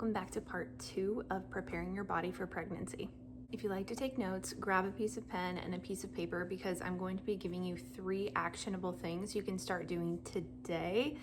welcome back to part 2 of preparing your body for pregnancy. If you like to take notes, grab a piece of pen and a piece of paper because I'm going to be giving you 3 actionable things you can start doing today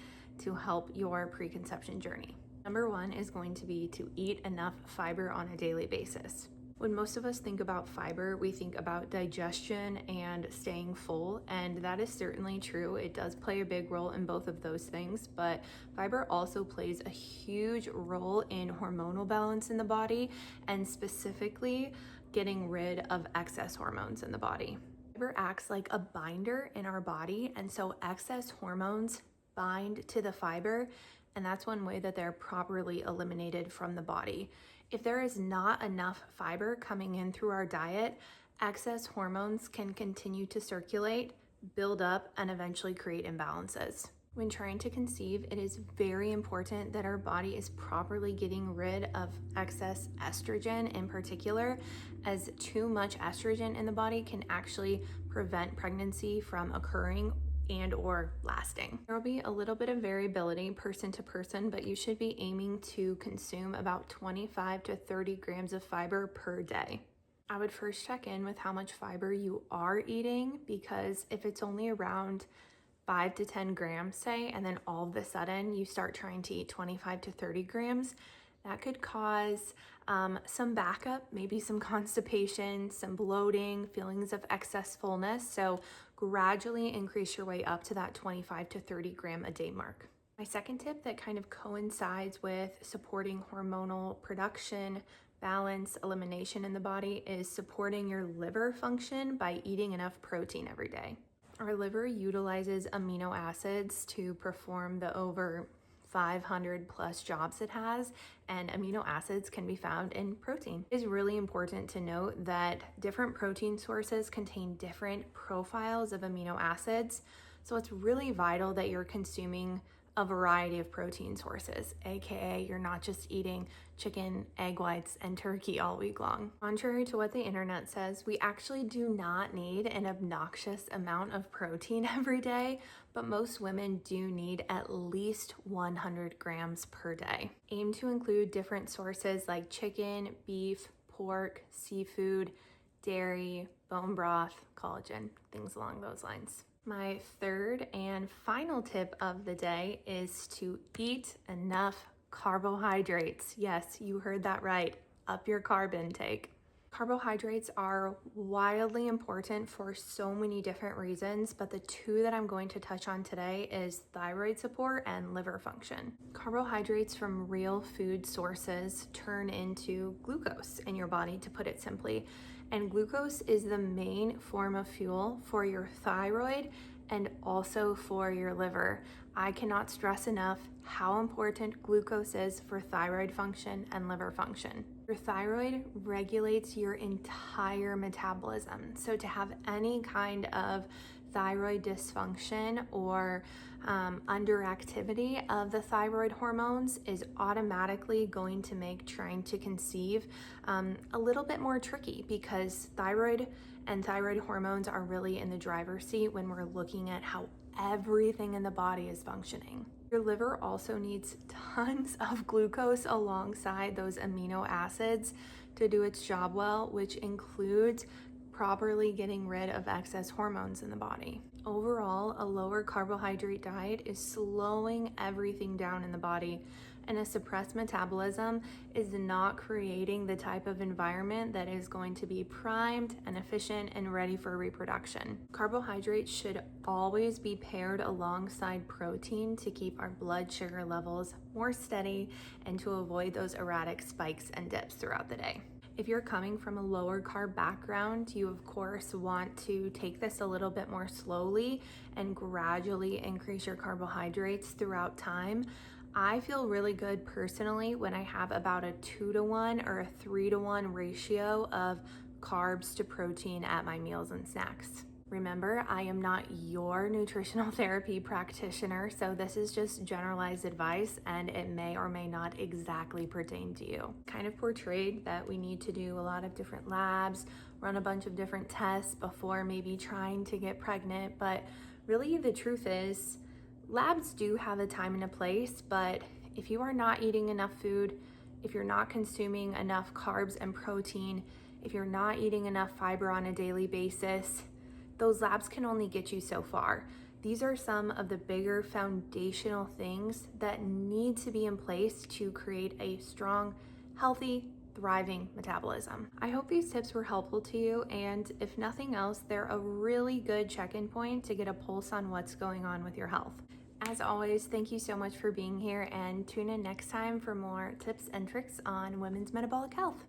to help your preconception journey. Number 1 is going to be to eat enough fiber on a daily basis. When most of us think about fiber, we think about digestion and staying full, and that is certainly true. It does play a big role in both of those things, but fiber also plays a huge role in hormonal balance in the body, and specifically getting rid of excess hormones in the body. Fiber acts like a binder in our body, and so excess hormones bind to the fiber, and that's one way that they're properly eliminated from the body. If there is not enough fiber coming in through our diet, excess hormones can continue to circulate, build up, and eventually create imbalances. When trying to conceive, it is very important that our body is properly getting rid of excess estrogen in particular, as too much estrogen in the body can actually prevent pregnancy from occurring and or lasting. There will be a little bit of variability person to person, but you should be aiming to consume about 25 to 30 grams of fiber per day. I would first check in with how much fiber you are eating, because if it's only around 5 to 10 grams, say, and then all of a sudden you start trying to eat 25 to 30 grams, that could cause some backup, maybe some constipation, some bloating, feelings of excess fullness. So gradually increase your way up to that 25 to 30 gram a day mark. My second tip that kind of coincides with supporting hormonal production, balance, elimination in the body is supporting your liver function by eating enough protein every day. Our liver utilizes amino acids to perform the over 500 plus jobs it has, and amino acids can be found in protein. It is really important to note that different protein sources contain different profiles of amino acids, so it's really vital that you're consuming a variety of protein sources, aka you're not just eating chicken, egg whites, and turkey all week long. Contrary to what the internet says, we actually do not need an obnoxious amount of protein every day, but most women do need at least 100 grams per day. Aim to include different sources like chicken, beef, pork, seafood, dairy, bone broth, collagen, things along those lines. My third and final tip of the day is to eat enough carbohydrates. Yes, you heard that right. Up your carb intake. Carbohydrates are wildly important for so many different reasons, but the 2 that I'm going to touch on today is thyroid support and liver function. Carbohydrates from real food sources turn into glucose in your body, to put it simply, and glucose is the main form of fuel for your thyroid and also for your liver. I cannot stress enough how important glucose is for thyroid function and liver function. Your thyroid regulates your entire metabolism. So to have any kind of thyroid dysfunction or underactivity of the thyroid hormones is automatically going to make trying to conceive a little bit more tricky, because thyroid and thyroid hormones are really in the driver's seat when we're looking at how everything in the body is functioning. Your liver also needs tons of glucose alongside those amino acids to do its job well, which includes properly getting rid of excess hormones in the body. Overall, a lower carbohydrate diet is slowing everything down in the body, and a suppressed metabolism is not creating the type of environment that is going to be primed and efficient and ready for reproduction. Carbohydrates should always be paired alongside protein to keep our blood sugar levels more steady and to avoid those erratic spikes and dips throughout the day. If you're coming from a lower carb background, you of course want to take this a little bit more slowly and gradually increase your carbohydrates throughout time. I feel really good personally when I have about a 2-to-1 or a 3-to-1 ratio of carbs to protein at my meals and snacks. Remember, I am not your nutritional therapy practitioner, so this is just generalized advice and it may or may not exactly pertain to you. Kind of portrayed that we need to do a lot of different labs, run a bunch of different tests before maybe trying to get pregnant, but really the truth is labs do have a time and a place, but if you are not eating enough food, if you're not consuming enough carbs and protein, if you're not eating enough fiber on a daily basis, those labs can only get you so far. These are some of the bigger foundational things that need to be in place to create a strong, healthy, thriving metabolism. I hope these tips were helpful to you, and if nothing else, they're a really good check-in point to get a pulse on what's going on with your health. As always, thank you so much for being here, and tune in next time for more tips and tricks on women's metabolic health.